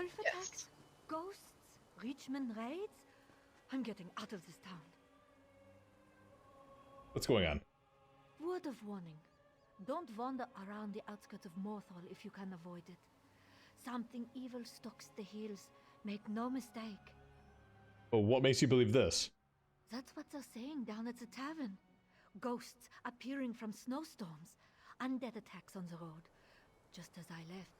Wolf attacks? Yes. Ghosts? Richmond raids? I'm getting out of this town. What's going on? Word of warning. Don't wander around the outskirts of Morthal if you can avoid it. Something evil stalks the hills. Make no mistake. Well, what makes you believe this? That's what they're saying down at the tavern. Ghosts appearing from snowstorms. Undead attacks on the road. Just as I left,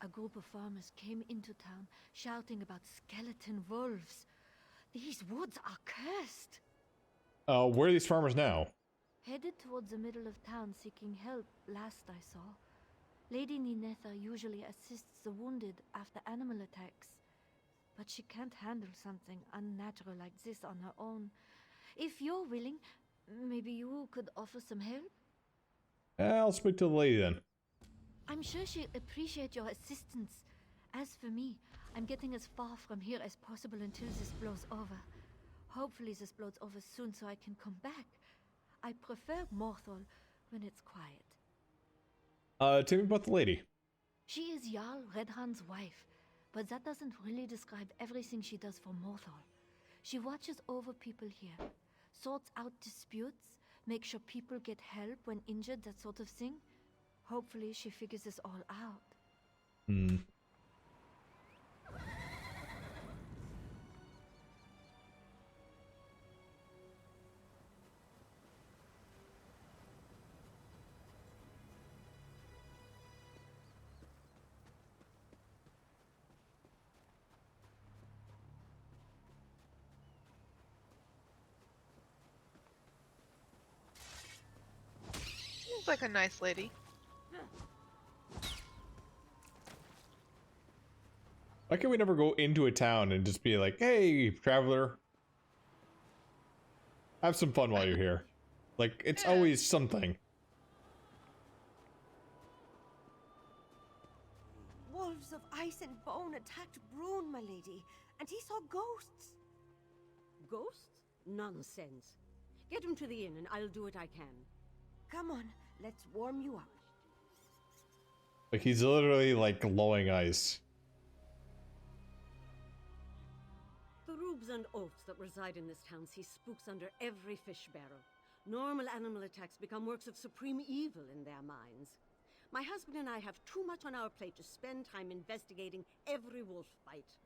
a group of farmers came into town shouting about skeleton wolves. These woods are cursed. Where are these farmers now? Headed towards the middle of town seeking help, last I saw. Lady Ninetha usually assists the wounded after animal attacks. But she can't handle something unnatural like this on her own. If you're willing, maybe you could offer some help? I'll speak to the lady then. I'm sure she'd appreciate your assistance. As for me, I'm getting as far from here as possible until this blows over. Hopefully this blows over soon so I can come back. I prefer Morthal when it's quiet. Tell me about the lady. She is Jarl Redhand's wife, but that doesn't really describe everything she does for Morthal. She watches over people here, sorts out disputes, makes sure people get help when injured, that sort of thing. Hopefully she figures this all out. Hmm. Seems like a nice lady. Why can we never go into a town and just be like, hey, traveler, have some fun while you're here? Like, it's Yeah. always something. Wolves of ice and bone attacked Brune, my lady, and he saw ghosts. Ghosts? Nonsense. Get him to the inn and I'll do what I can. Come on, let's warm you up. Like, he's literally, like, glowing ice. The rubes and oafs that reside in this town see spooks under every fish barrel. Normal animal attacks become works of supreme evil in their minds. My husband and I have too much on our plate to spend time investigating every wolf bite.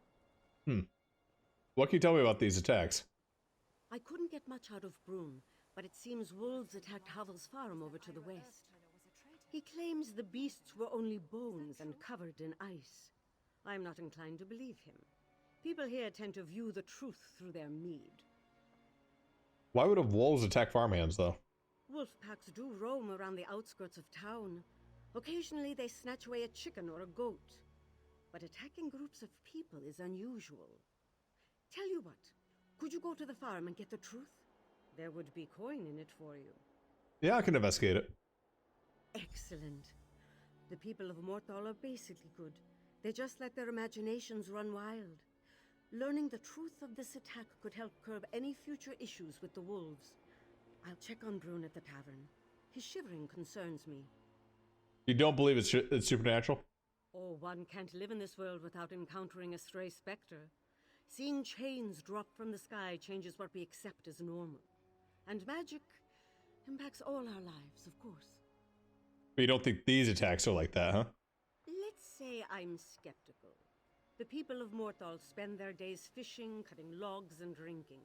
What can you tell me about these attacks? I couldn't get much out of Brune, but it seems wolves attacked Havel's farm over to the west. He claims the beasts were only bones and covered in ice. I'm not inclined to believe him. People here tend to view the truth through their mead. Why would wolves attack farmhands, though? Wolf packs do roam around the outskirts of town. Occasionally they snatch away a chicken or a goat. But attacking groups of people is unusual. Tell you what, could you go to the farm and get the truth? There would be coin in it for you. Yeah, I can investigate it. Excellent. The people of Morthal are basically good. They just let their imaginations run wild. Learning the truth of this attack could help curb any future issues with the wolves. I'll check on Brune at the tavern. His shivering concerns me. You don't believe it's supernatural? Oh, one can't live in this world without encountering a stray specter. Seeing chains drop from the sky changes what we accept as normal. And magic impacts all our lives, of course. But you don't think these attacks are like that, huh? Let's say I'm skeptical. The people of Morthal spend their days fishing, cutting logs, and drinking.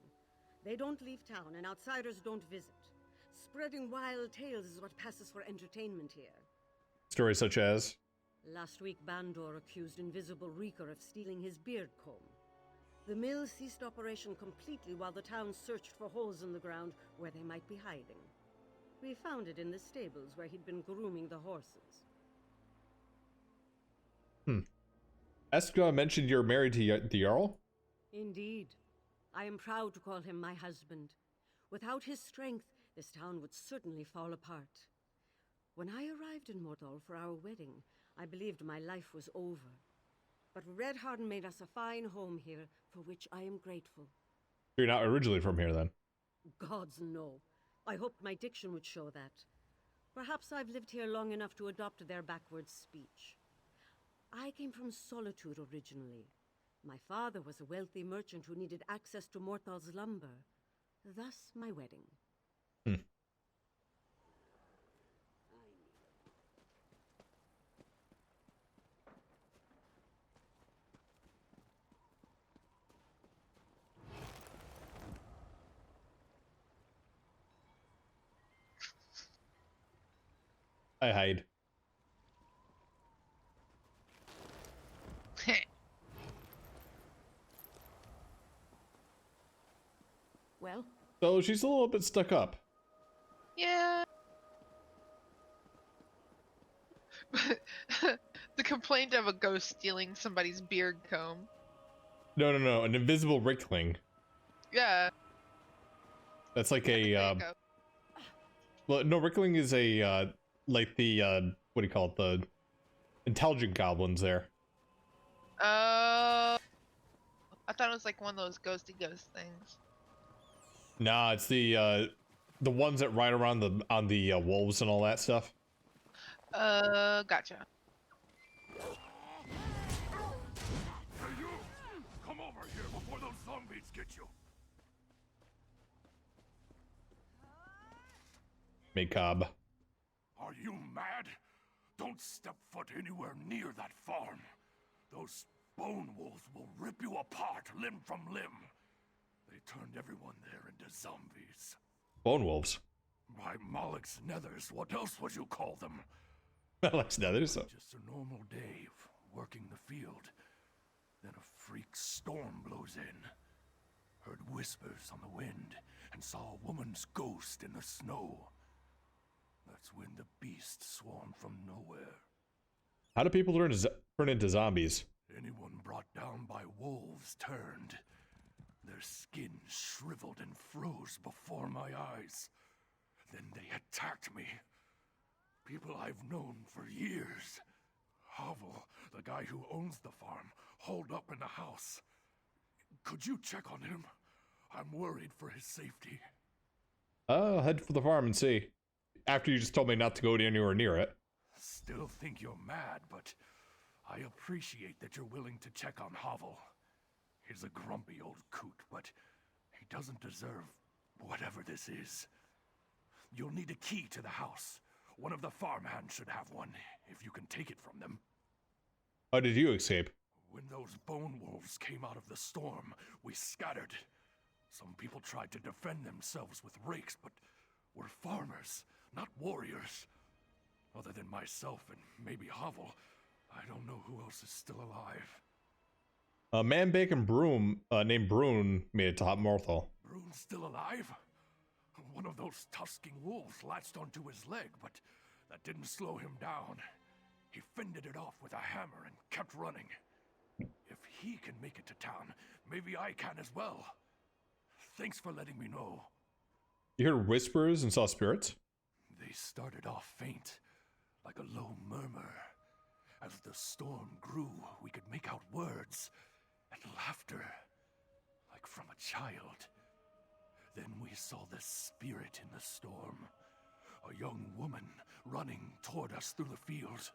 They don't leave town, and outsiders don't visit. Spreading wild tales is what passes for entertainment here. Stories such as? Last week, Bandor accused Invisible Reeker of stealing his beard comb. The mill ceased operation completely while the town searched for holes in the ground where they might be hiding. We found it in the stables where he'd been grooming the horses. Eska mentioned you're married to the Jarl? Indeed. I am proud to call him my husband. Without his strength, this town would certainly fall apart. When I arrived in Morthal for our wedding, I believed my life was over. But Redharden made us a fine home here, for which I am grateful. You're not originally from here, then? Gods, no. I hoped my diction would show that. Perhaps I've lived here long enough to adopt their backwards speech. I came from Solitude originally. My father was a wealthy merchant who needed access to Morthal's lumber. Thus, my wedding. Hmm. I hide. Well, So she's a little bit stuck up. Yeah. The complaint of a ghost stealing somebody's beard comb. No, an invisible Rickling. Yeah. That's like There a you go. well, no, Rickling is a like the what do you call it, the intelligent goblins there. I thought it was like one of those ghosty ghost things. Nah, it's the ones that ride around on the wolves and all that stuff. Gotcha. Hey, you! Come over here before those zombies get you. Macabre. Are you mad? Don't step foot anywhere near that farm. Those bone wolves will rip you apart limb from limb. They turned everyone there into zombies. Bone wolves. By Malek's nethers, what else would you call them? Alex Nethers. Just a normal day of working the field. Then a freak storm blows in. Heard whispers on the wind and saw a woman's ghost in the snow. That's when the beast swarmed from nowhere. How do people turn into zombies? Anyone brought down by wolves turned. Their skin shriveled and froze before my eyes. Then they attacked me. People I've known for years. Havel, the guy who owns the farm, holed up in the house. Could you check on him? I'm worried for his safety. I'll head for the farm and see. After you just told me not to go anywhere near it. Still think you're mad, but I appreciate that you're willing to check on Havel. He's a grumpy old coot, but he doesn't deserve whatever this is. You'll need a key to the house. One of the farmhands should have one, if you can take it from them. How did you escape? When those bone wolves came out of the storm, we scattered. Some people tried to defend themselves with rakes, but we're farmers, not warriors. Other than myself and maybe Havel, I don't know who else is still alive. A man bacon broom named Brune made it to Hot Morthal. Brune's still alive? One of those tusking wolves latched onto his leg, but that didn't slow him down. He fended it off with a hammer and kept running. If he can make it to town, maybe I can as well. Thanks for letting me know. You heard whispers and saw spirits? They started off faint, like a low murmur. As the storm grew, we could make out words and laughter, like from a child. Then we saw the spirit in the storm. A young woman running toward us through the field.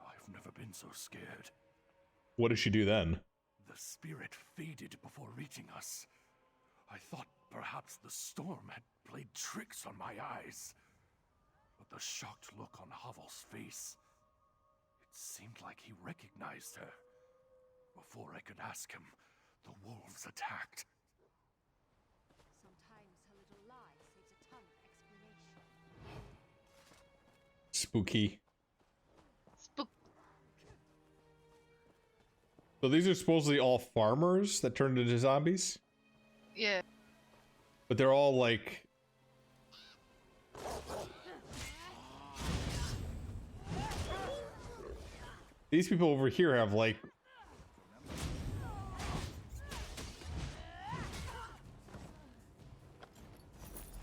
I've never been so scared. What did she do then? The spirit faded before reaching us. I thought perhaps the storm had played tricks on my eyes. But the shocked look on Havel's face, it seemed like he recognized her. Before I could ask him, the wolves attacked. Sometimes a little lie saves a ton of explanation. Spooky. Spook. So these are supposedly all farmers that turned into zombies? Yeah. But they're all like... These people over here have like...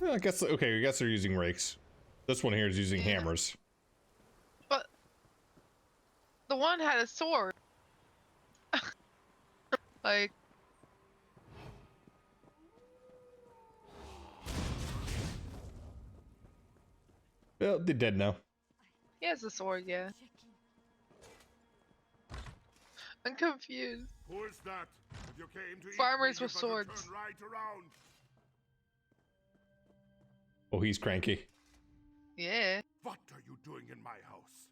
I guess, okay, I guess they're using rakes. This one here is using hammers. But the one had a sword. Like, Well, they're dead now. he has a sword, yeah. Checking. I'm confused. Who is that? If you came to eat Farmers me, with you better swords. Turn right around. Oh, he's cranky. Yeah. What are you doing in my house?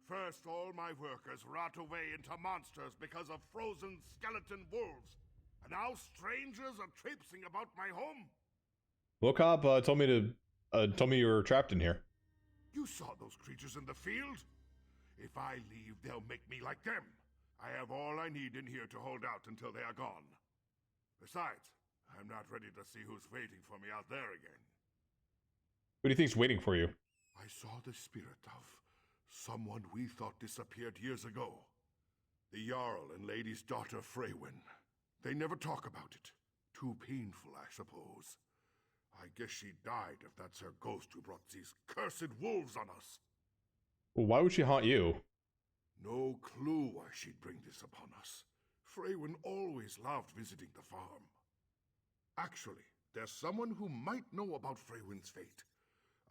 First, all my workers rot away into monsters because of frozen skeleton wolves. And now strangers are traipsing about my home. Wokop told me you were trapped in here. You saw those creatures in the field? If I leave, they'll make me like them. I have all I need in here to hold out until they are gone. Besides, I'm not ready to see who's waiting for me out there again. Who do you think's waiting for you? I saw the spirit of someone we thought disappeared years ago. The Jarl and Lady's daughter Freywin. They never talk about it. Too painful, I suppose. I guess she died if that's her ghost who brought these cursed wolves on us. Well, why would she haunt you? No clue why she'd bring this upon us. Freywin always loved visiting the farm. Actually, there's someone who might know about Freywin's fate.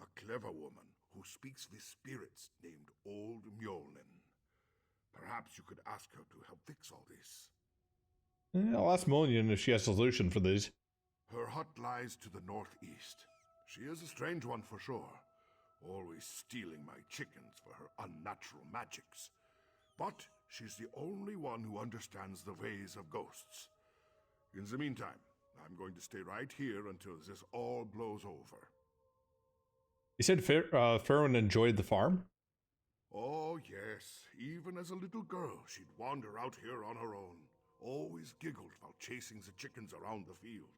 A clever woman who speaks with spirits named Old Mjolnir. Perhaps you could ask her to help fix all this. I'll ask Mullion if she has a solution for these. Her hut lies to the northeast. She is a strange one for sure, always stealing my chickens for her unnatural magics. But she's the only one who understands the ways of ghosts. In the meantime, I'm going to stay right here until this all blows over. You said Farron enjoyed the farm? Oh, yes. Even as a little girl, she'd wander out here on her own. Always giggled while chasing the chickens around the field.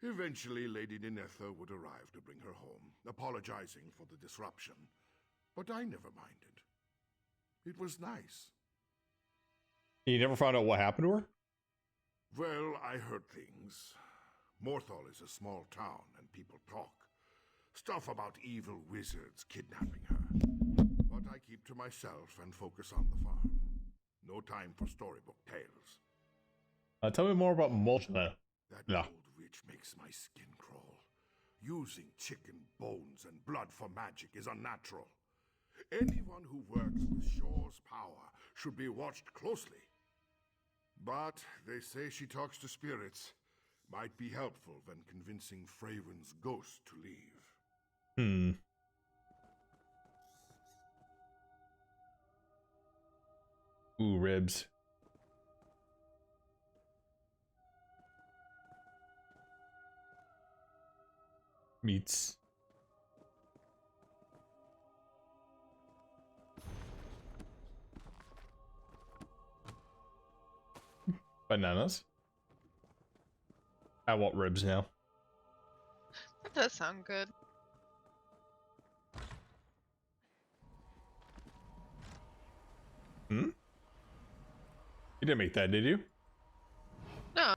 Eventually, Lady Ninetha would arrive to bring her home, apologizing for the disruption. But I never minded. It was nice. You never found out what happened to her? Well, I heard things. Morthal is a small town, and people talk. Stuff about evil wizards kidnapping her. But I keep to myself and focus on the farm. No time for storybook tales. Tell me more about Mulchna. That Yeah. old witch makes my skin crawl. Using chicken bones and blood for magic is unnatural. Anyone who works with Shore's power should be watched closely. But they say she talks to spirits. Might be helpful when convincing Freywin's ghost to leave. Ooh, ribs. Meats. Bananas. I want ribs now. That does sound good. You didn't make that, did you? No,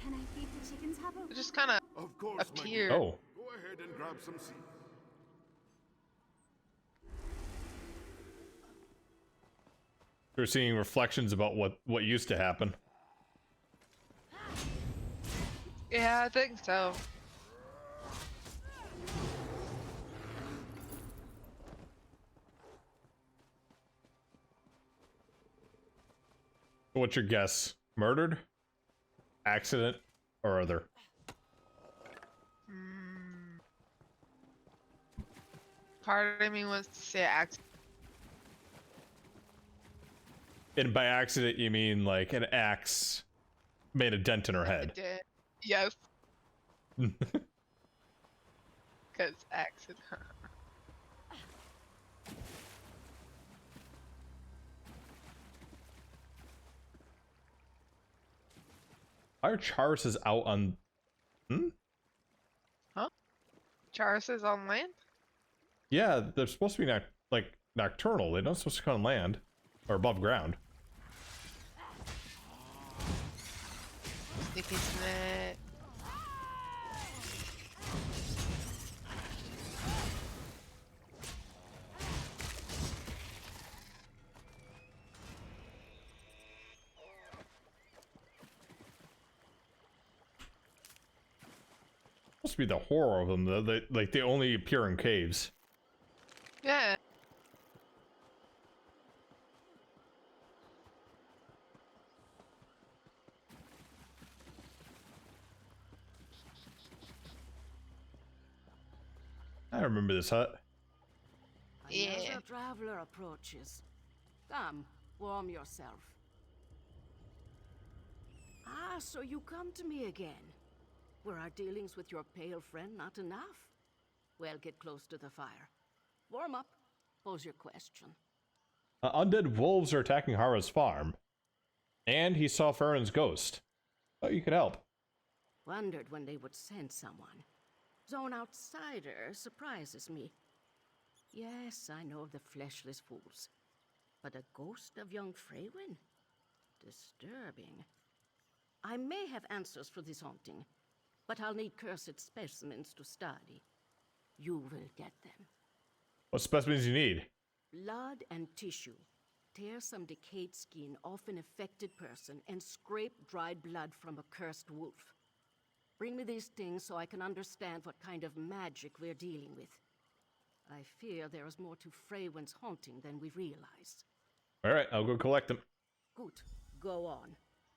Can I feed the chickens, Habbo? it just kind of Of course, my appeared. dear. Oh. Go ahead and grab some seeds. You're seeing reflections about what used to happen. Yeah, I think so. What's your guess? Murdered? Accident? Or other? Part of me wants to say accident. And by accident, you mean like an axe made a dent in her head. Yes. Because accident. Our Charis is out on... Charis is on land? Yeah, they're supposed to be like nocturnal. They're not supposed to come on land. Or above ground. Sneaky snake. Supposed to be the horror of them, though. They only appear in caves. Yeah. I remember this hut. Yeah. Another traveler approaches. Come, warm yourself. Ah, so you come to me again. Were our dealings with your pale friend not enough? Well, get close to the fire. Warm up. Pose your question. Undead wolves are attacking Hara's farm. And he saw Farron's ghost. Thought you could help. Wondered when they would send someone. Zone outsider surprises me. Yes, I know of the fleshless fools. But a ghost of young Freywin? Disturbing. I may have answers for this haunting, but I'll need cursed specimens to study. You will get them. What specimens you need? Blood and tissue. Tear some decayed skin off an affected person and scrape dried blood from a cursed wolf. Bring me these things so I can understand what kind of magic we're dealing with. I fear there is more to Freywin's haunting than we realize. Alright, I'll go collect them. Good. Go on.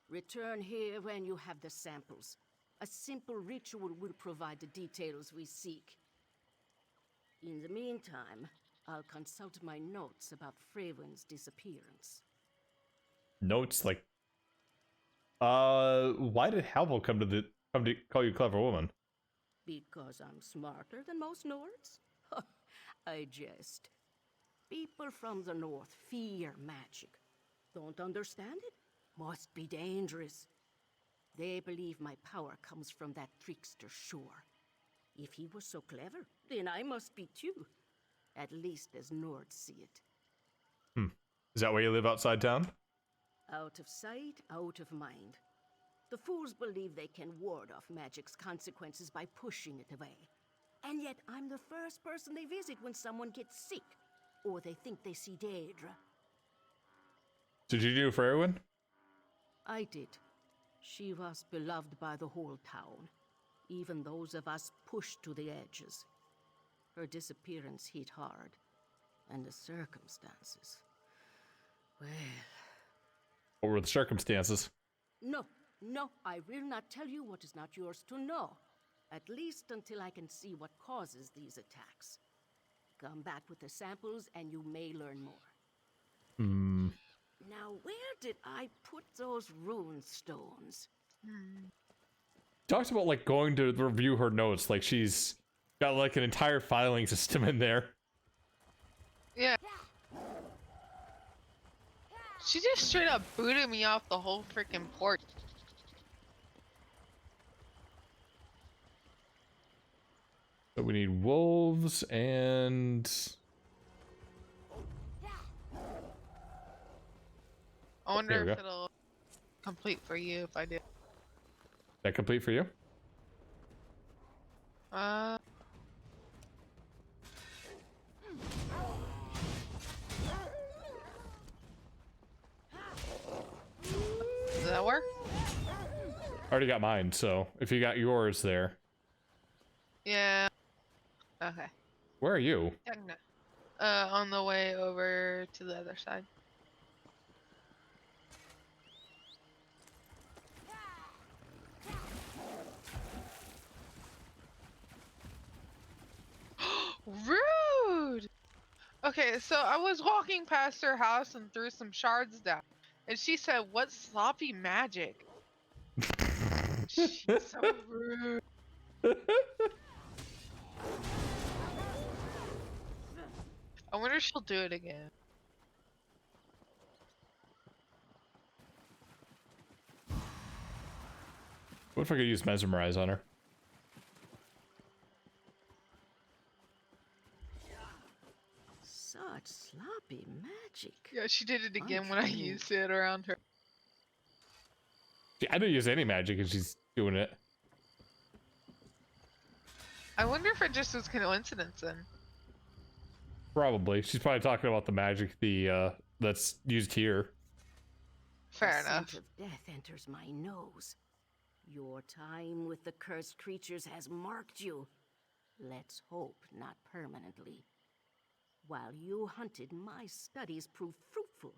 Return here when you have the samples. A simple ritual will provide the details we seek. In the meantime, I'll consult my notes about Freywin's disappearance. Notes like... why did Halvel come to call you a clever woman? Because I'm smarter than most Nords? I jest. People from the north fear magic. Don't understand it? Must be dangerous. They believe my power comes from that trickster Shore. If he was so clever, then I must be too. At least as Nords see it. Is that why you live outside town? Out of sight, out of mind. The fools believe they can ward off magic's consequences by pushing it away. And yet I'm the first person they visit when someone gets sick, or they think they see Daedra. Did you do for Erwin? I did. She was beloved by the whole town, even those of us pushed to the edges. Her disappearance hit hard, and the circumstances. Well... What were the circumstances? No, I will not tell you what is not yours to know. At least until I can see what causes these attacks. Come back with the samples and you may learn more. Now, where did I put those rune stones? Talks about like going to review her notes, like she's got like an entire filing system in there. Yeah. She just straight up booted me off the whole freaking porch. So we need wolves and... I There wonder we if go. it'll complete for you if I do. That complete for you? Does that work? I already got mine, so if you got yours there. Yeah. Okay. Where are you? Techno. On the way over to the other side. Rude! Okay, so I was walking past her house and threw some shards down. And she said, "What sloppy magic?" She's so rude. I wonder if she'll do it again. What if I could use mesmerize on her? Such sloppy magic. Yeah, she did it again when I Uncanny. used it around her. I didn't use any magic and she's doing it. I wonder if it just was coincidence then. Probably. She's probably talking about the magic that's used here. Fair The enough. scent of death enters my nose. Your time with the cursed creatures has marked you. Let's hope not permanently. While you hunted, my studies proved fruitful.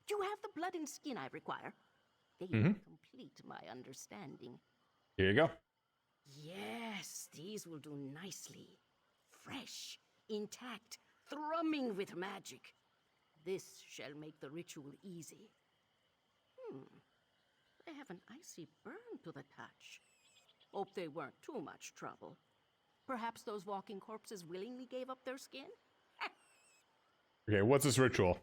Do you have the blood and skin I require? They complete my understanding. Here you go. Yes, these will do nicely. fresh, intact, thrumming with magic. This shall make the ritual easy. They have an icy burn to the touch. Hope they weren't too much trouble. Perhaps those walking corpses willingly gave up their skin? Okay, what's this ritual?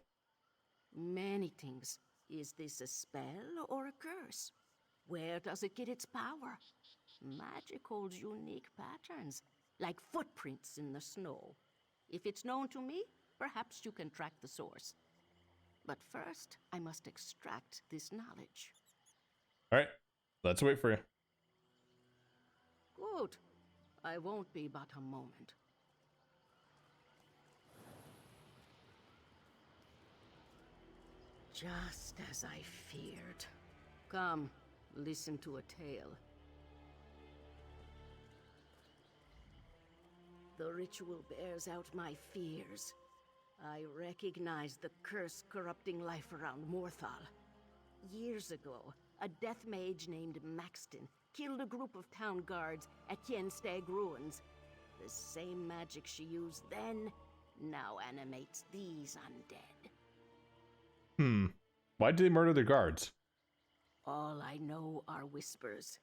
Many things. Is this a spell or a curse? Where does it get its power? Magic holds unique patterns, like footprints in the snow. If it's known to me, perhaps you can track the source. But first, I must extract this knowledge. All right, let's wait for you. Good. I won't be but a moment. Just as I feared. Come, listen to a tale. The ritual bears out my fears. I recognize the curse corrupting life around Morthal. Years ago, a death mage named Maxton killed a group of town guards at Yenstag Ruins. The same magic she used then now animates these undead. Why did they murder their guards? All I know are whispers.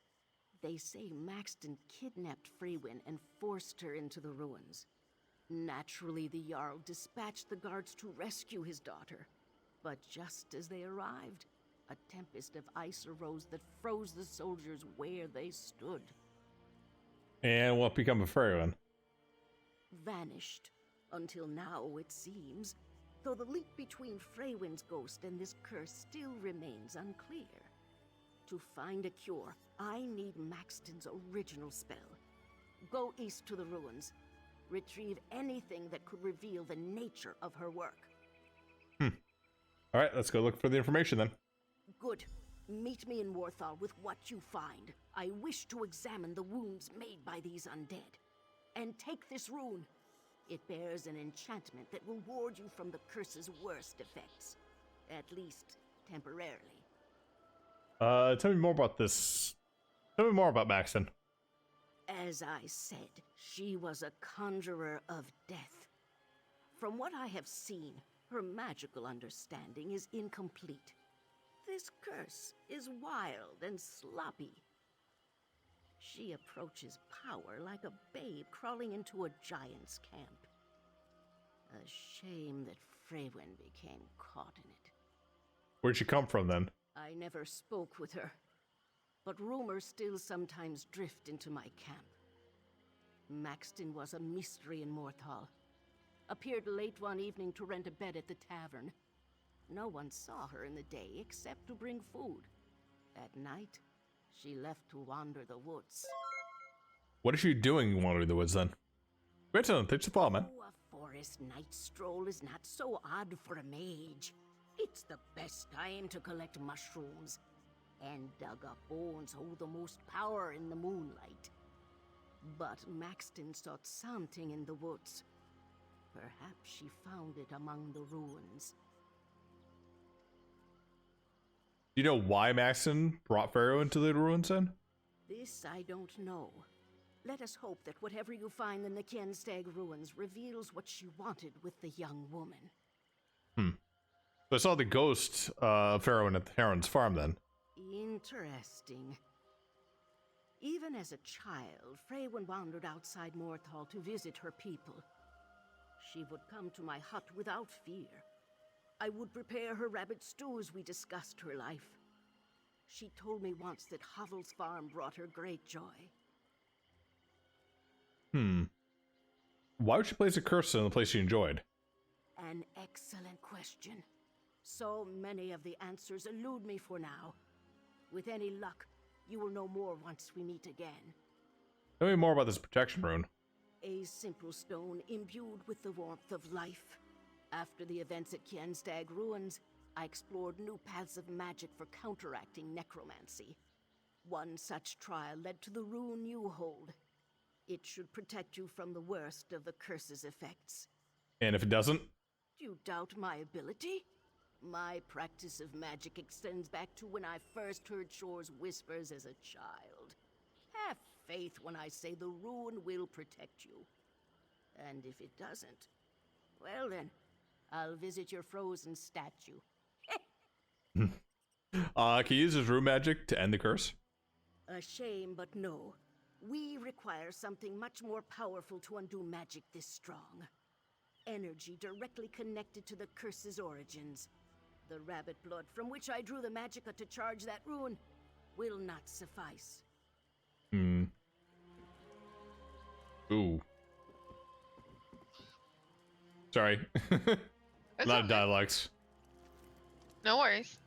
They say Maxton kidnapped Freywin and forced her into the ruins. Naturally, the Jarl dispatched the guards to rescue his daughter. But just as they arrived, a tempest of ice arose that froze the soldiers where they stood. And what become of Freywin? Vanished. Until now, it seems. Though the link between Freywin's ghost and this curse still remains unclear. To find a cure, I need Maxton's original spell. Go east to the ruins. Retrieve anything that could reveal the nature of her work. All right, let's go look for the information then. Good. Meet me in Morthal with what you find. I wish to examine the wounds made by these undead. And take this rune. It bears an enchantment that will ward you from the curse's worst effects. At least, temporarily. Tell me more about this. Tell me more about Maxton. As I said, she was a conjurer of death. From what I have seen, her magical understanding is incomplete. This curse is wild and sloppy. She approaches power like a babe crawling into a giant's camp. A shame that Freywin became caught in it. Where'd she come from then? I never spoke with her, but rumors still sometimes drift into my camp. Maxton was a mystery in Morthal. Appeared late one evening to rent a bed at the tavern. No one saw her in the day except to bring food. At night, she left to wander the woods. What is she doing wandering the woods then? Wait till takes the ball, man. Oh, a forest night stroll is not so odd for a mage. It's the best time to collect mushrooms. And dug up bones hold the most power in the moonlight. But Maxton sought something in the woods. Perhaps she found it among the ruins. Do you know why Maxton brought Pharaoh into the ruins then? This I don't know. Let us hope that whatever you find in the Kienstag ruins reveals what she wanted with the young woman. So I saw the ghost of Pharaoh at the Heron's farm then. Interesting. Even as a child, Freywin wandered outside Morthal to visit her people. She would come to my hut without fear. I would prepare her rabbit stew as we discussed her life. She told me once that Hovel's farm brought her great joy. Why would she place a curse on the place she enjoyed? An excellent question. So many of the answers elude me for now. With any luck, you will know more once we meet again. Tell me more about this protection rune. A simple stone imbued with the warmth of life. After the events at Kienstag Ruins, I explored new paths of magic for counteracting necromancy. One such trial led to the rune you hold. It should protect you from the worst of the curse's effects. And if it doesn't? Do you doubt my ability? My practice of magic extends back to when I first heard Shore's whispers as a child. Have faith when I say the rune will protect you. And if it doesn't, well then, I'll visit your frozen statue. Can you use his room magic to end the curse? A shame, but no. We require something much more powerful to undo magic this strong. Energy directly connected to the curse's origins. The rabbit blood from which I drew the magicka to charge that rune will not suffice. Hmm. Ooh. Sorry. It's Not okay. dialects. No worries.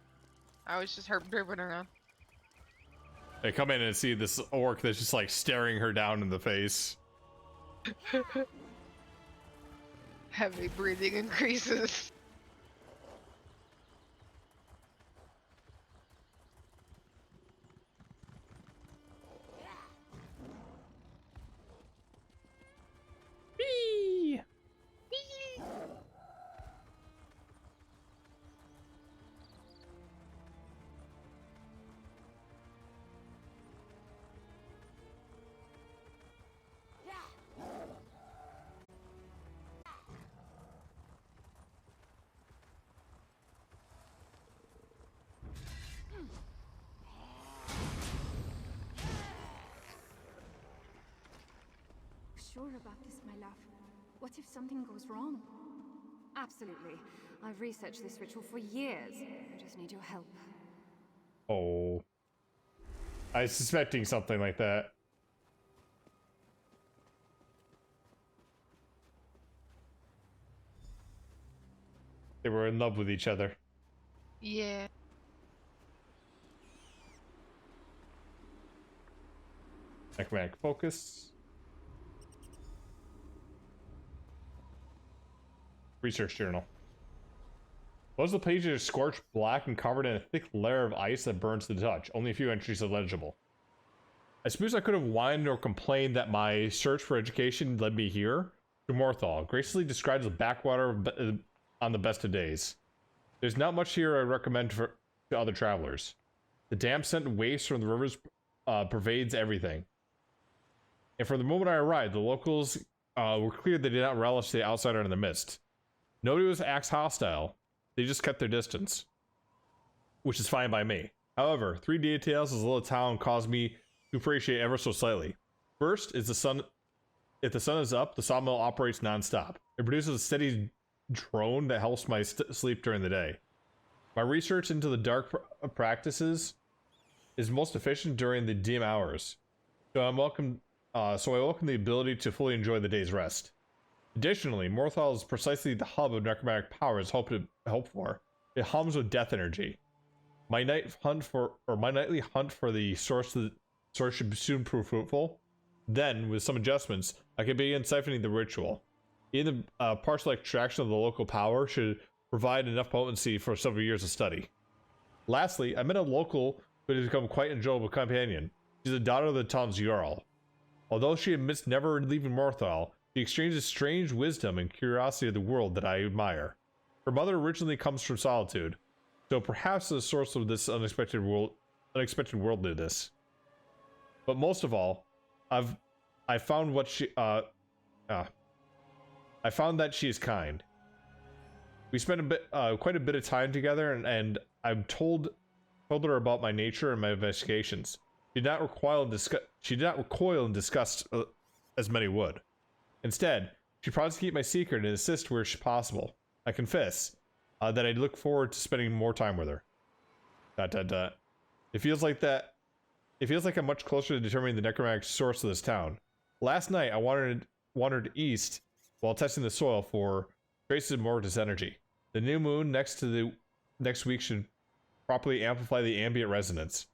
I was just her dribbling around. They come in and see this orc that's just like staring her down in the face. Heavy breathing increases. Whee! Sure about this, my love? What if something goes wrong? Absolutely. I've researched this ritual for years. I just need your help. Oh. I was suspecting something like that. They were in love with each other. Yeah. Necromantic focus. Research journal. Most of the pages are scorched black and covered in a thick layer of ice that burns to the touch. Only a few entries are legible. I suppose I could have whined or complained that my search for education led me here to Morthal, gracefully described as a backwater on the best of days. There's not much here I recommend to other travelers. The damp scent and waste from the rivers pervades everything. And from the moment I arrived, the locals were clear they did not relish the outsider in the mist. Nobody was acts hostile. They just kept their distance, which is fine by me. However, three details of this little town caused me to appreciate ever so slightly. First is the sun. If the sun is up, the sawmill operates non-stop. It produces a steady drone that helps my sleep during the day. My research into the dark practices is most efficient during the dim hours, so I welcome the ability to fully enjoy the day's rest. Additionally, Morthal is precisely the hub of necromantic powers hoped for. It hums with death energy. My nightly hunt for the source should soon prove fruitful. Then, with some adjustments, I can begin siphoning the ritual. Even the partial extraction of the local power should provide enough potency for several years of study. Lastly, I met a local who has become quite an enjoyable companion. She's the daughter of the town's Jarl. Although she admits never leaving Morthal, she exchanges strange wisdom and curiosity of the world that I admire. Her mother originally comes from solitude, so perhaps the source of this unexpected worldliness. But most of all, I found that she is kind. We spent quite a bit of time together, and I've told her about my nature and my investigations. She did not recoil in disgust as many would. Instead, she promised to keep my secret and assist where possible. I confess that I look forward to spending more time with her. ... It feels like I'm much closer to determining the necromantic source of this town. Last night, I wandered east while testing the soil for traces of Mortis energy. The new moon next week should properly amplify the ambient resonance.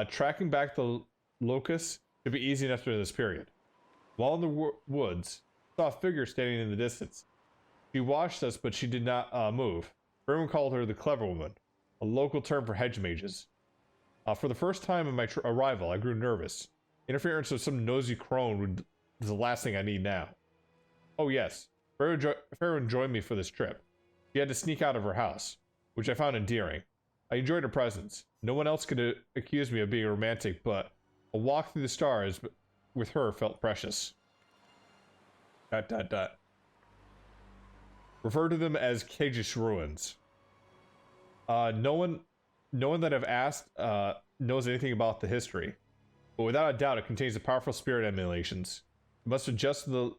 Tracking back the locus should be easy enough during this period. While in the woods, I saw a figure standing in the distance. She watched us, but she did not move. Everyone called her the Clever Woman, a local term for hedge mages. For the first time in my arrival, I grew nervous. Interference of some nosy crone was the last thing I need now. Oh yes, Farron joined me for this trip. She had to sneak out of her house, which I found endearing. I enjoyed her presence. No one else could accuse me of being romantic, but a walk through the stars with her felt precious. Dot dot dot. Refer to them as Cage's ruins. No one that I've asked knows anything about the history, but without a doubt, it contains a powerful spirit emulations. You must adjust the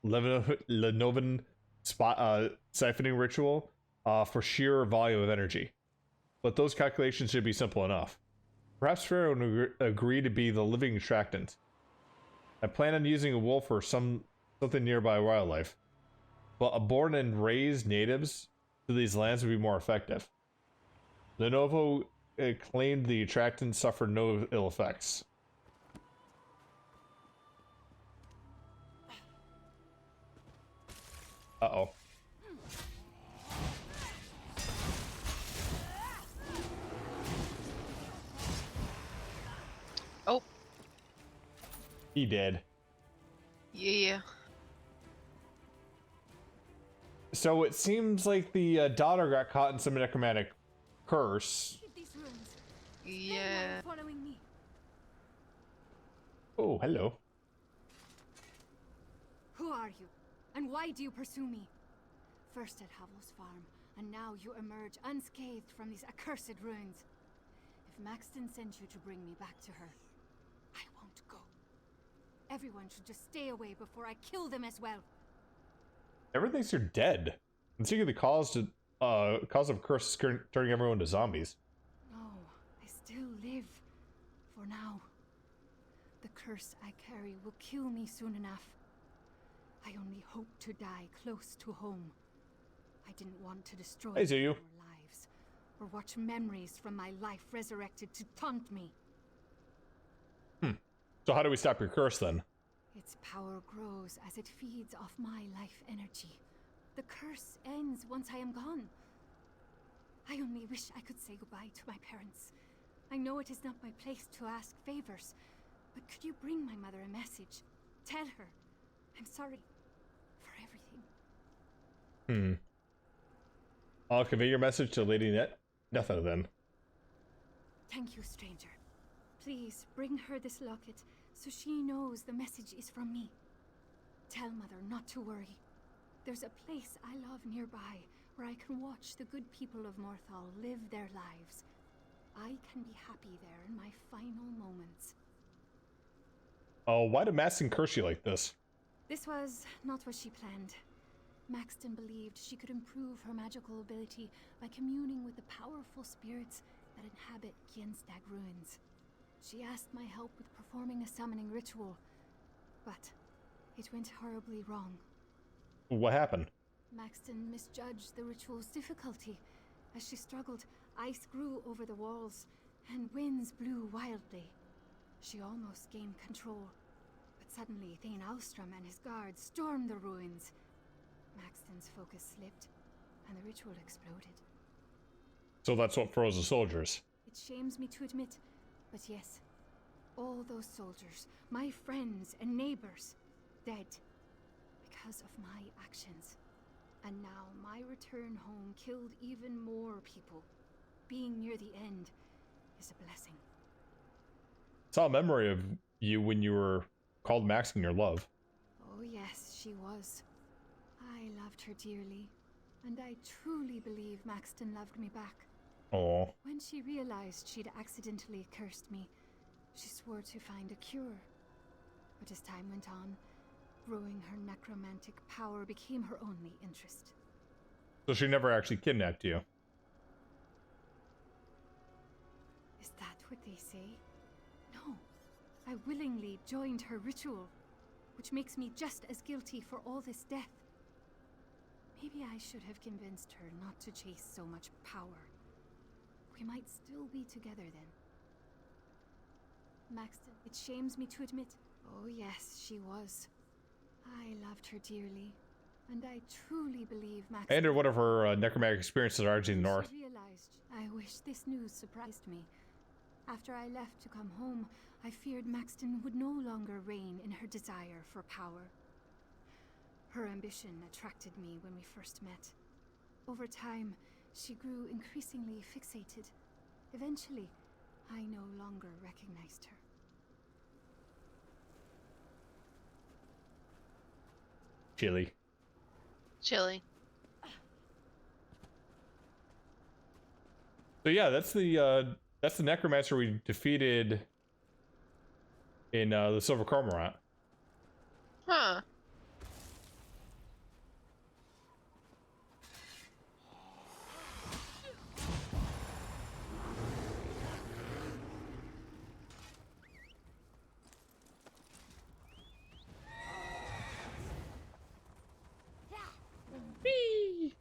Lenovan siphoning ritual for sheer volume of energy, but those calculations should be simple enough. Perhaps Pharaoh would agree to be the living extractant. I plan on using a wolf or something nearby wildlife, but born and raised natives to these lands would be more effective. Lenovo claimed the attractant suffered no ill effects. Uh-oh. Oh. He did. Yeah. So it seems like the daughter got caught in some necromantic curse. Yeah. Following me. Oh, hello. Who are you? And why do you pursue me? First at Havel's farm, and now you emerge unscathed from these accursed ruins. If Maxton sent you to bring me back to her, I won't go. Everyone should just stay away before I kill them as well. Everyone thinks you're dead. I'm seeing the cause of curse is turning everyone to zombies. No, I still live. For now. The curse I carry will kill me soon enough. I only hope to die close to home. I didn't want to destroy your lives, or watch memories from my life resurrected to taunt me. So how do we stop your curse then? Its power grows as it feeds off my life energy. The curse ends once I am gone. I only wish I could say goodbye to my parents. I know it is not my place to ask favors, but could you bring my mother a message? Tell her I'm sorry for everything. I'll convey your message to Lady Netha then. Thank you, stranger. Please bring her this locket so she knows the message is from me. Tell Mother not to worry. There's a place I love nearby where I can watch the good people of Morthal live their lives. I can be happy there in my final moments. Oh, why did Maxton curse you like this? This was not what she planned. Maxton believed she could improve her magical ability by communing with the powerful spirits that inhabit Gienstag ruins. She asked my help with performing a summoning ritual, but it went horribly wrong. What happened? Maxton misjudged the ritual's difficulty. As she struggled, ice grew over the walls, and winds blew wildly. She almost gained control, but suddenly Thane Alstrom and his guards stormed the ruins. Maxton's focus slipped, and the ritual exploded. So that's what froze the soldiers. It shames me to admit, but yes, all those soldiers, my friends and neighbors, dead because of my actions. And now my return home killed even more people. Being near the end is a blessing. Saw a memory of you when you were called Max in your love. Oh yes, she was. I loved her dearly, and I truly believe Maxton loved me back. Oh. When she realized she'd accidentally cursed me, she swore to find a cure. But as time went on, growing her necromantic power became her only interest. So she never actually kidnapped you? Is that what they say? No. I willingly joined her ritual, which makes me just as guilty for all this death. Maybe I should have convinced her not to chase so much power. We might still be together then. Maxton, it shames me to admit. Oh yes, she was. I loved her dearly, and I truly believe Maxton... And one of her necromantic experiences are in the north. She realized. I wish this news surprised me. After I left to come home, I feared Maxton would no longer reign in her desire for power. Her ambition attracted me when we first met. Over time, she grew increasingly fixated. Eventually, I no longer recognized her. chilly. Chilly. So yeah, that's the necromancer we defeated in the Silver Cormorant. Huh. Whee!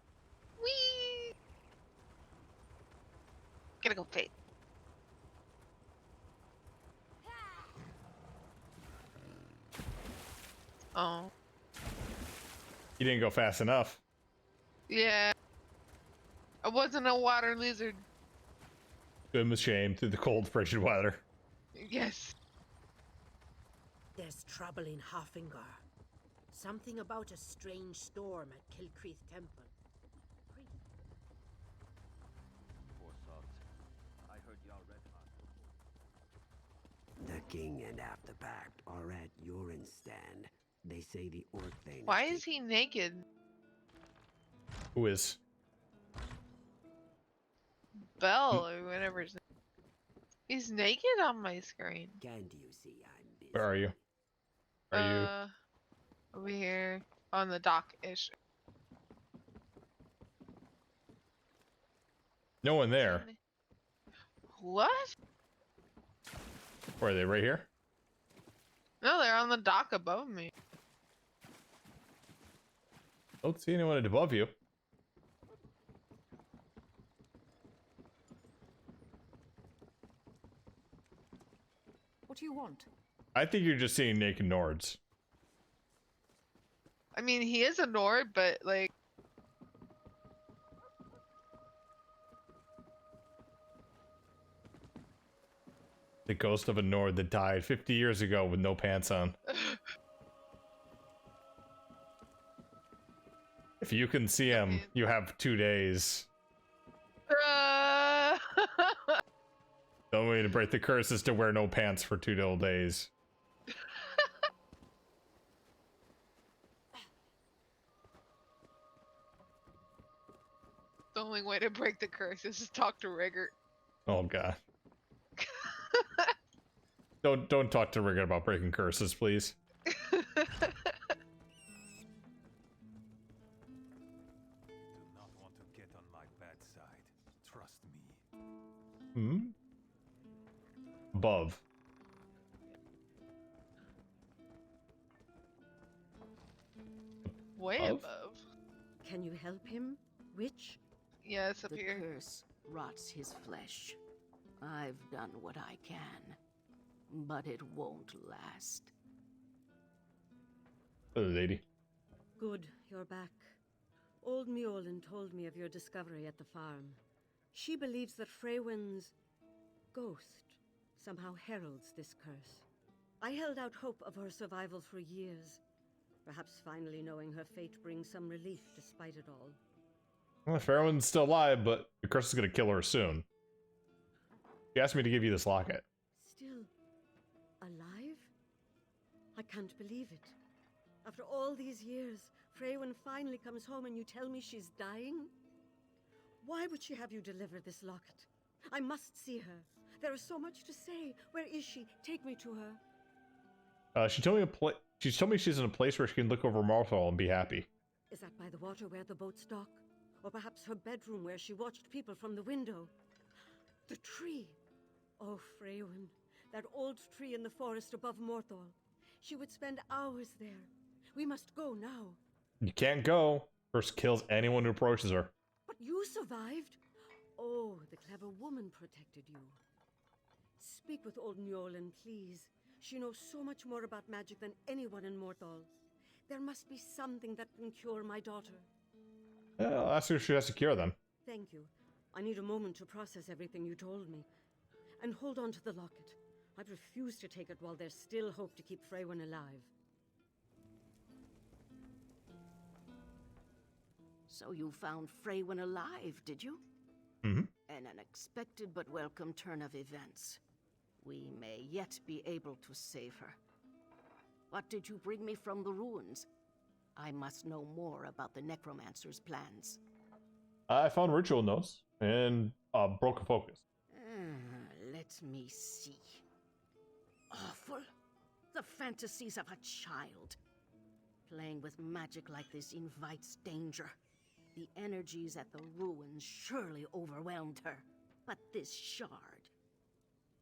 Whee! Gotta go Fate. Oh. You didn't go fast enough. Yeah. I wasn't a water lizard. Swim with shame through the cold, frigid weather. Yes. There's trouble in Hoffingar. Something about a strange storm at Kilcreath Temple. The king and Afterpact are at urine stand. They say the Orc thing. Why is he naked? Who is? Bell or whatever his name. He's naked on my screen. Can't you see I'm busy? Where are you? Are you? Over here on the dock-ish. No one there. What? Where are they? Right here? No, they're on the dock above me. Don't see anyone above you. What do you want? I think you're just seeing naked Nords. I mean, he is a Nord, but like... The ghost of a Nord that died 50 years ago with no pants on. If you can see him, you have 2 days. The only way to break the curse is to wear no pants for 2 whole days. The only way to break the curse is to talk to Rigger. Oh god. Don't talk to Rigger about breaking curses, please. Do not want to get on my bad side. Trust me. Hmm? Above. Way Above? above. Can you help him, witch? Yeah, it's up The here. curse rots his flesh. I've done what I can, but it won't last. Hello, lady. Good, you're back. Old Mjolnir told me of your discovery at the farm. She believes that Freywin's ghost somehow heralds this curse. I held out hope of her survival for years. Perhaps finally knowing her fate brings some relief despite it all. Well, Farrowin's still alive, but the curse is gonna kill her soon. She asked me to give you this locket. Still alive? I can't believe it. After all these years, Freywin finally comes home and you tell me she's dying? Why would she have you deliver this locket? I must see her. There is so much to say. Where is she? Take me to her. She told me she's in a place where she can look over Marthal and be happy. Is that by the water where the boats dock? Or perhaps her bedroom where she watched people from the window? The tree! Oh, Freywin, that old tree in the forest above Morthal. She would spend hours there. We must go now. You can't go. First kills anyone who approaches her. But you survived? Oh, the clever woman protected you. Speak with old Njolin, please. She knows so much more about magic than anyone in Morthal. There must be something that can cure my daughter. I'll ask her if she has to cure them. Thank you. I need a moment to process everything you told me. And hold on to the locket. I'd refuse to take it while there's still hope to keep Freywin alive. So you found Freywin alive, did you? Mm-hmm. An unexpected but welcome turn of events. We may yet be able to save her. What did you bring me from the ruins? I must know more about the necromancer's plans. I found ritual notes and broken focus. Let me see. Awful. The fantasies of a child. Playing with magic like this invites danger. The energies at the ruins surely overwhelmed her. But this shard...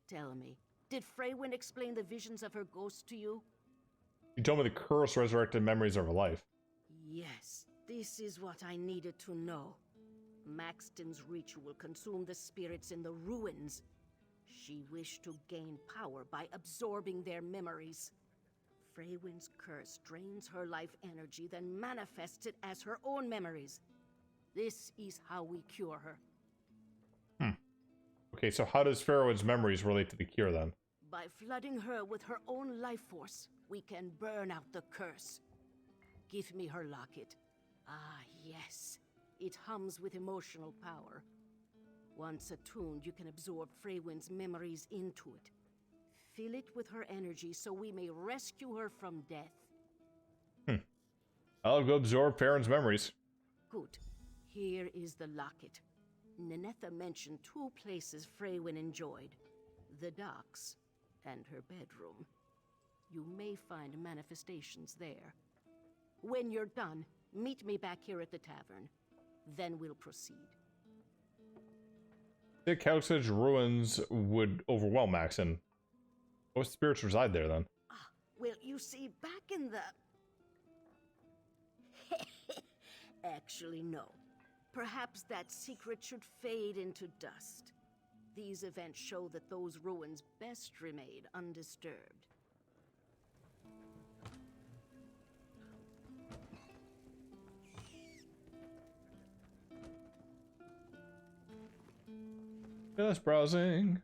Tell me, did Freywin explain the visions of her ghost to you? She told me the curse resurrected memories of her life. Yes, this is what I needed to know. Maxton's ritual consumed the spirits in the ruins. She wished to gain power by absorbing their memories. Freywin's curse drains her life energy, then manifests it as her own memories. This is how we cure her. Okay, so how does Farrowwood's memories relate to the cure then? By flooding her with her own life force, we can burn out the curse. Give me her locket. Ah, yes. It hums with emotional power. Once attuned, you can absorb Freywin's memories into it. Fill it with her energy so we may rescue her from death. I'll go absorb Farron's memories. Good. Here is the locket. Ninetha mentioned 2 places Freywin enjoyed. The docks and her bedroom. You may find manifestations there. When you're done, meet me back here at the tavern. Then we'll proceed. The Calix's ruins would overwhelm Maxon. What spirits reside there then? Well, you see, back in the... Actually, no. Perhaps that secret should fade into dust. These events show that those ruins best remain undisturbed. Just browsing.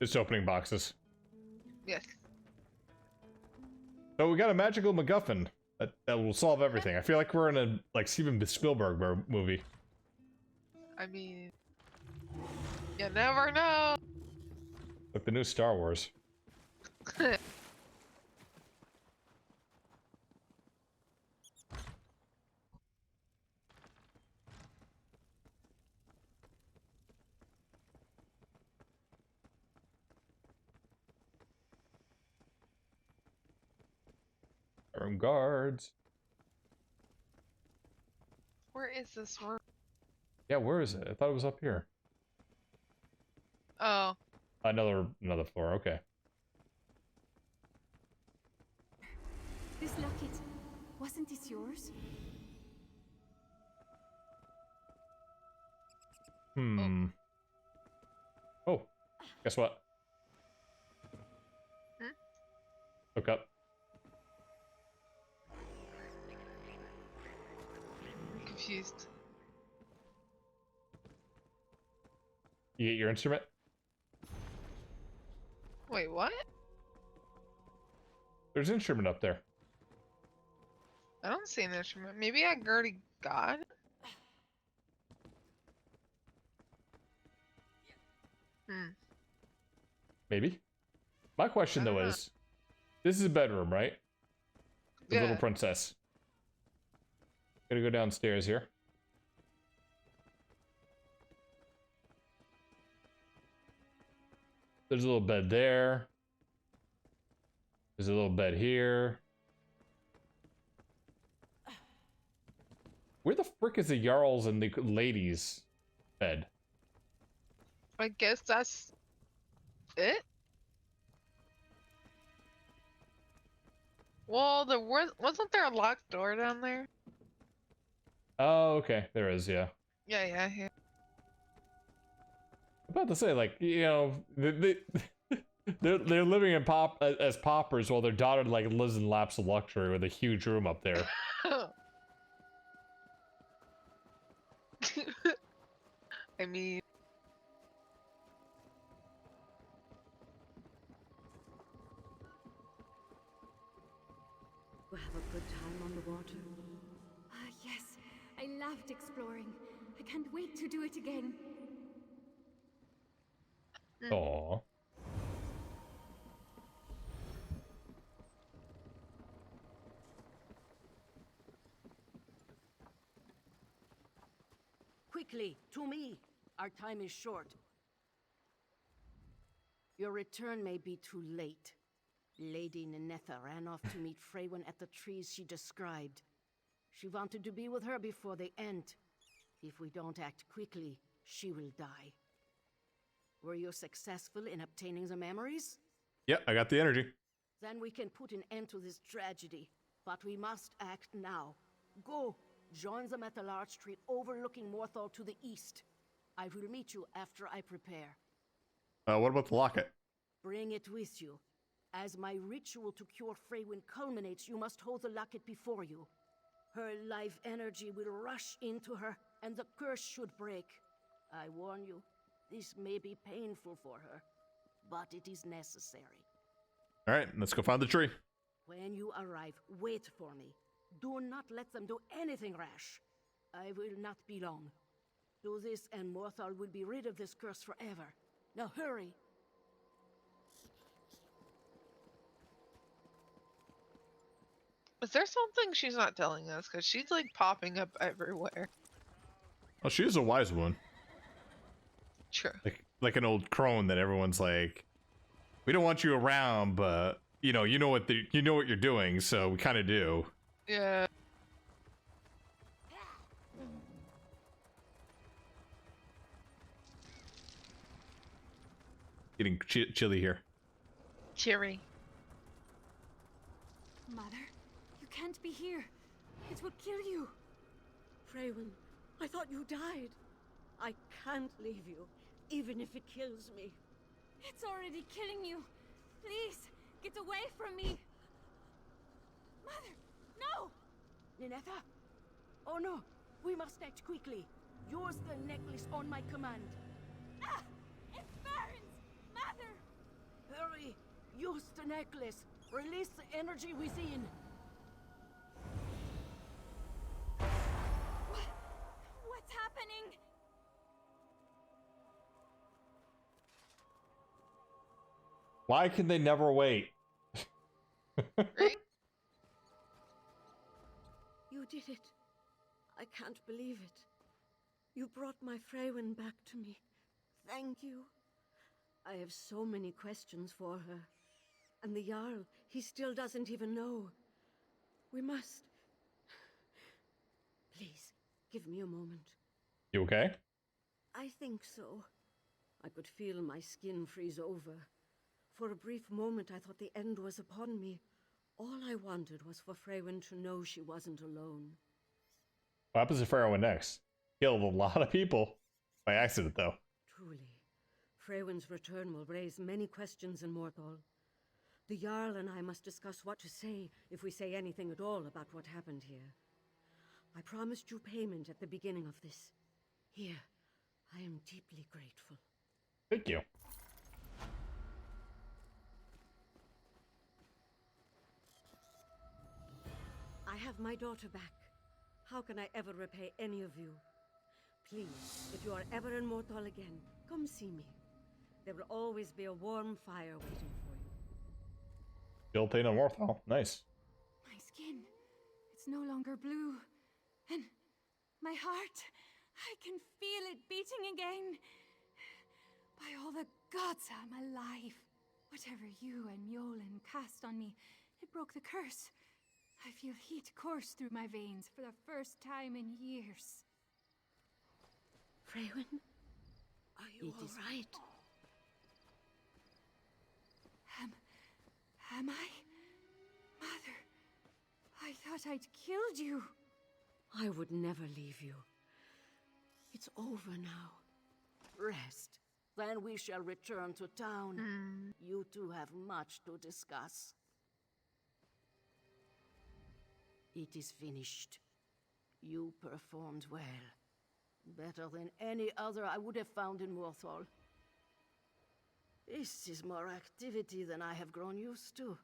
Just opening boxes. Yes. So we got a magical MacGuffin that will solve everything. I feel like we're in a Steven Spielberg movie. I mean, you never know. Like the new Star Wars. Room guards. Where is this room? Yeah, where is it? I thought it was up here. Oh. Another floor. Okay. This locket, wasn't this yours? Oh, guess what? Look up. I'm confused. You get your instrument? Wait, what? There's an instrument up there. I don't see an instrument. Maybe I already got it? Maybe. My question though is, this is a bedroom, right? The little princess. Gotta go downstairs here. There's a little bed there. There's a little bed here. Where the frick is the Jarl's and the ladies' bed? I guess that's it? Well, wasn't there a locked door down there? Oh, okay. There is, yeah. Yeah. I'm about to say, like, you know, they're living in as paupers while their daughter like lives in laps of luxury with a huge room up there. I mean, You have a good time on the water? Ah, yes. I loved exploring. I can't wait to do it again. Aww. Quickly, to me. Our time is short. Your return may be too late. Lady Ninetha ran off to meet Freywin at the trees she described. She wanted to be with her before the end. If we don't act quickly, she will die. Were you successful in obtaining the memories? Yep, I got the energy. Then we can put an end to this tragedy. But we must act now. Go, join them at the large tree overlooking Morthal to the east. I will meet you after I prepare. What about the locket? Bring it with you. As my ritual to cure Freywin culminates, you must hold the locket before you. Her life energy will rush into her, and the curse should break. I warn you, this may be painful for her, but it is necessary. Alright, let's go find the tree. When you arrive, wait for me. Do not let them do anything rash. I will not be long. Do this, and Morthal will be rid of this curse forever. Now hurry! Is there something she's not telling us? Because she's like popping up everywhere. Oh, she is a wise one. True. Like an old crone that everyone's like, we don't want you around, but you know what you're doing, so we kind of do. Yeah. Getting chilly here. Cheery. Mother, you can't be here. It will kill you. Freywin, I thought you died. I can't leave you, even if it kills me. It's already killing you. Please, get away from me. Mother, no! Ninetha? Oh no, we must act quickly. Use the necklace on my command. Ah! It burns! Mother! Hurry! Use the necklace. Release the energy within. What's happening? Why can they never wait? Right? You did it. I can't believe it. You brought my Freywin back to me. Thank you. I have so many questions for her. And the Jarl, he still doesn't even know. We must... Please, give me a moment. You okay? I think so. I could feel my skin freeze over. For a brief moment, I thought the end was upon me. All I wanted was for Freywin to know she wasn't alone. What happens if Pharaoh went next? Killed a lot of people. By accident, though. Truly, Freywin's return will raise many questions in Morthal. The Jarl and I must discuss what to say, if we say anything at all about what happened here. I promised you payment at the beginning of this. Here, I am deeply grateful. Thank you. I have my daughter back. How can I ever repay any of you? Please, if you are ever in Morthal again, come see me. There will always be a warm fire waiting for you. Built in on Morthal. Nice. My skin, it's no longer blue. And my heart, I can feel it beating again. By all the gods, I'm alive. Whatever you and Yolen cast on me, it broke the curse. I feel heat course through my veins for the first time in years. Freywin, are you all right? Am I? Mother, I thought I'd killed you. I would never leave you. It's over now. Rest. Then we shall return to town. You two have much to discuss. It is finished. You performed well. Better than any other I would have found in Morthal. This is more activity than I have grown used to.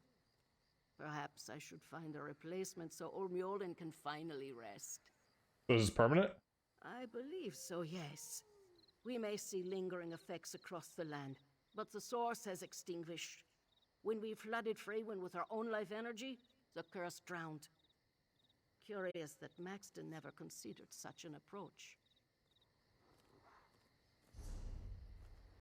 Perhaps I should find a replacement so old Mjolnir can finally rest. So is this permanent? I believe so, yes. We may see lingering effects across the land, but the source has extinguished. When we flooded Freywin with our own life energy, the curse drowned. Curious that Maxton never considered such an approach.